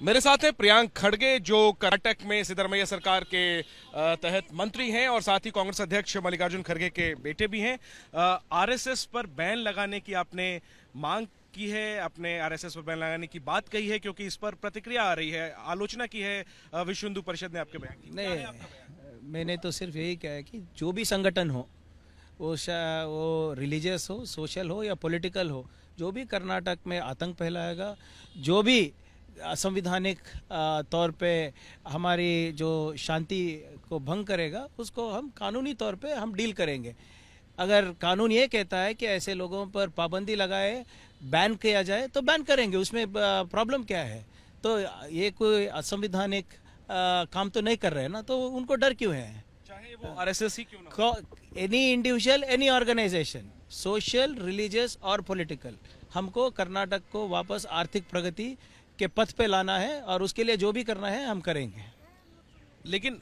मेरे साथ हैं प्रियांक खड़गे जो कर्नाटक में सिद्धरमैया सरकार के तहत मंत्री हैं और साथ ही कांग्रेस अध्यक्ष मल्लिकार्जुन खड़गे के बेटे भी हैं। आरएसएस पर बैन लगाने की आपने मांग की है, आपने आरएसएस पर बैन लगाने की बात कही है क्योंकि इस पर प्रतिक्रिया आ रही है, आलोचना की है विश्व हिंदू परिषद ने आपके बयान की। नहीं, मैंने तो सिर्फ यही कहा है कि जो भी संगठन हो वो रिलीजियस हो, सोशल हो या पॉलिटिकल हो, जो भी कर्नाटक में आतंक फैलाएगा, जो भी असंवैधानिक तौर पे हमारी जो शांति को भंग करेगा, उसको हम कानूनी तौर पे हम डील करेंगे। अगर कानून ये कहता है कि ऐसे लोगों पर पाबंदी लगाए, बैन किया जाए, तो बैन करेंगे, उसमें प्रॉब्लम क्या है। तो ये कोई असंवैधानिक काम तो नहीं कर रहे हैं ना, तो उनको डर क्यों है। चाहे वो आरएसएस ही क्यों ना, any individual, any organisation, social, religious और पॉलिटिकल, हमको कर्नाटक को वापस आर्थिक प्रगति के पथ पे लाना है और उसके लिए जो भी करना है हम करेंगे। लेकिन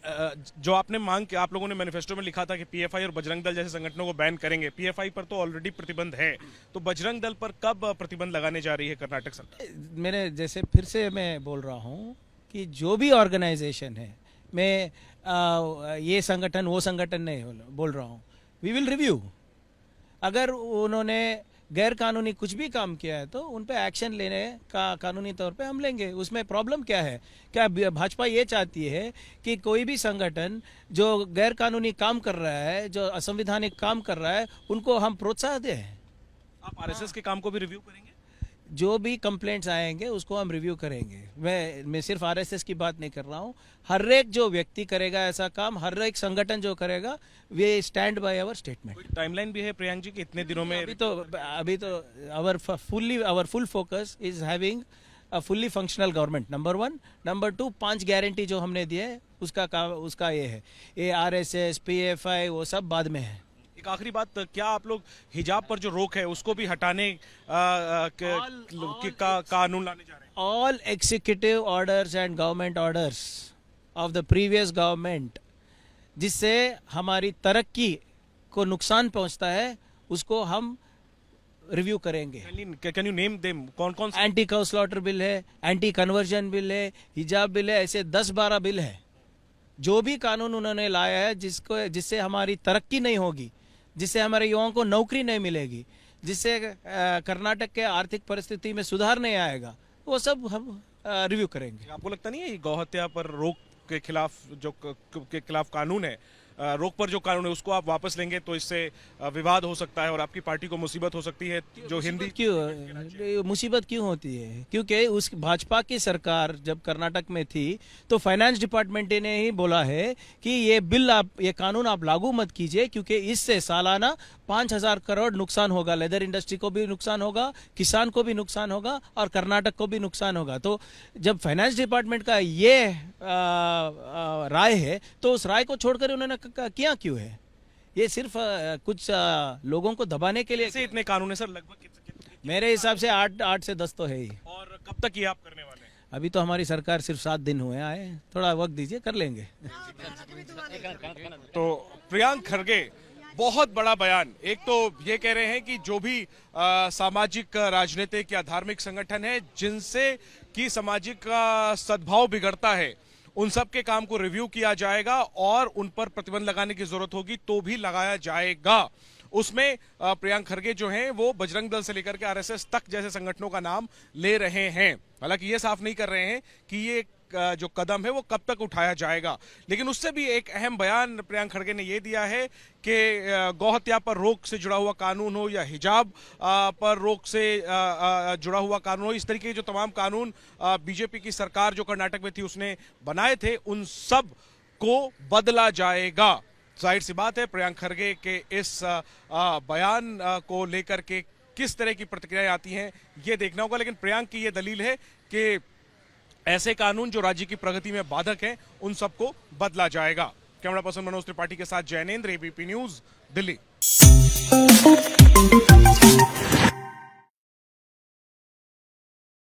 जो आपने मांग की, आप लोगों ने मैनिफेस्टो में लिखा था कि पीएफआई और बजरंग दल जैसे संगठनों को बैन करेंगे। पीएफआई पर तो ऑलरेडी प्रतिबंध है, तो बजरंग दल पर कब प्रतिबंध लगाने जा रही है कर्नाटक सरकार? मेरे जैसे फिर से मैं बोल रहा हूँ कि जो भी ऑर्गेनाइजेशन है, मैं ये संगठन वो संगठन नहीं बोल रहा हूँ, वी विल रिव्यू। अगर उन्होंने गैर कानूनी कुछ भी काम किया है तो उन पे एक्शन लेने का कानूनी तौर पे हम लेंगे। उसमें प्रॉब्लम क्या है? क्या भाजपा ये चाहती है कि कोई भी संगठन जो गैर कानूनी काम कर रहा है, जो असंवैधानिक काम कर रहा है, उनको हम प्रोत्साहन दें? आप आरएसएस के काम को भी रिव्यू करेंगे? जो भी कंप्लेंट्स आएंगे उसको हम रिव्यू करेंगे। मैं सिर्फ आरएसएस की बात नहीं कर रहा हूँ, हर एक जो व्यक्ति करेगा ऐसा काम, हर एक संगठन जो करेगा, we stand by our statement. Timeline भी है प्रियांक जी कि इतने दिनों में? अभी तो our full focus is having a fully functional government, number 1। Number 2, 5 guarantee जो हमने दिए उसका ये है। ये आरएसएस, पीएफआई वो सब बाद में है। एक आखिरी बात, क्या आप लोग हिजाब पर जो रोक है उसको भी हटाने कानून लाने जा रहे हैं? All executive orders and government orders of the previous government, जिससे हमारी तरक्की को नुकसान पहुंचता है, उसको हम रिव्यू करेंगे। Can you name them? कौन कौन? एंटी काउ स्लॉटर बिल है, एंटी कन्वर्जन बिल है, हिजाब बिल है, ऐसे 10-12 बिल है। जो भी कानून उन्होंने लाया है जिससे हमारी तरक्की नहीं होगी, जिससे हमारे युवाओं को नौकरी नहीं मिलेगी, जिससे कर्नाटक के आर्थिक परिस्थिति में सुधार नहीं आएगा, वो सब हम रिव्यू करेंगे। आपको लगता नहीं है गौ हत्या पर रोक के खिलाफ के खिलाफ कानून है, रोक पर जो कानून है उसको आप वापस लेंगे तो इससे विवाद हो सकता है और आपकी पार्टी को मुसीबत हो सकती है? जो हिंदी मुसीबत क्यों होती है? क्योंकि उस भाजपा की सरकार जब कर्नाटक में थी तो फाइनेंस डिपार्टमेंट ने ही बोला है कि ये कानून आप लागू मत कीजिए, क्योंकि इससे सालाना 5,000 करोड़ नुकसान होगा। लेदर इंडस्ट्री को भी नुकसान होगा, किसान को भी नुकसान होगा और कर्नाटक को भी नुकसान होगा। तो जब फाइनेंस डिपार्टमेंट का ये राय है तो उस राय को छोड़कर उन्होंने किया क्यों है? ये सिर्फ कुछ लोगों को दबाने के लिए। इतने कानून है सर, लगभग मेरे हिसाब से 8 से 10 तो है ही। और कब तक ये आप करने वाले हैं? अभी तो हमारी सरकार सिर्फ 7 दिन हुए आए, थोड़ा वक्त दीजिए, कर लेंगे। तो प्रियांक खड़गे, बहुत बड़ा बयान। एक तो ये कह रहे हैं कि जो भी सामाजिक, राजनीतिक या धार्मिक संगठन है जिनसे कि सामाजिक सद्भाव बिगड़ता है, उन सब के काम को रिव्यू किया जाएगा और उन पर प्रतिबंध लगाने की जरूरत होगी तो भी लगाया जाएगा। उसमें प्रियांक खड़गे जो हैं वो बजरंग दल से लेकर के आरएसएस तक जैसे संगठनों का नाम ले रहे हैं। हालांकि ये साफ नहीं कर रहे हैं कि ये जो कदम है वो कब तक उठाया जाएगा, लेकिन उससे भी एक अहम बयान प्रियांक खड़गे ने ये दिया है कि गौ हत्या पर रोक से जुड़ा हुआ कानून हो या हिजाब पर रोक से जुड़ा हुआ कानून हो, इस तरीके के जो तमाम कानून बीजेपी की सरकार जो कर्नाटक में थी उसने बनाए थे, उन सब को बदला जाएगा। जाहिर सी बात है प्रियांक खड़गे के इस बयान को लेकर के किस तरह की प्रतिक्रियाएं आती हैं ये देखना होगा, लेकिन प्रियांक की ये दलील है कि ऐसे कानून जो राज्य की प्रगति में बाधक हैं उन सबको बदला जाएगा। कैमरा पर्सन मनोज त्रिपाठी के साथ जैनेंद्र, एबीपी न्यूज, दिल्ली।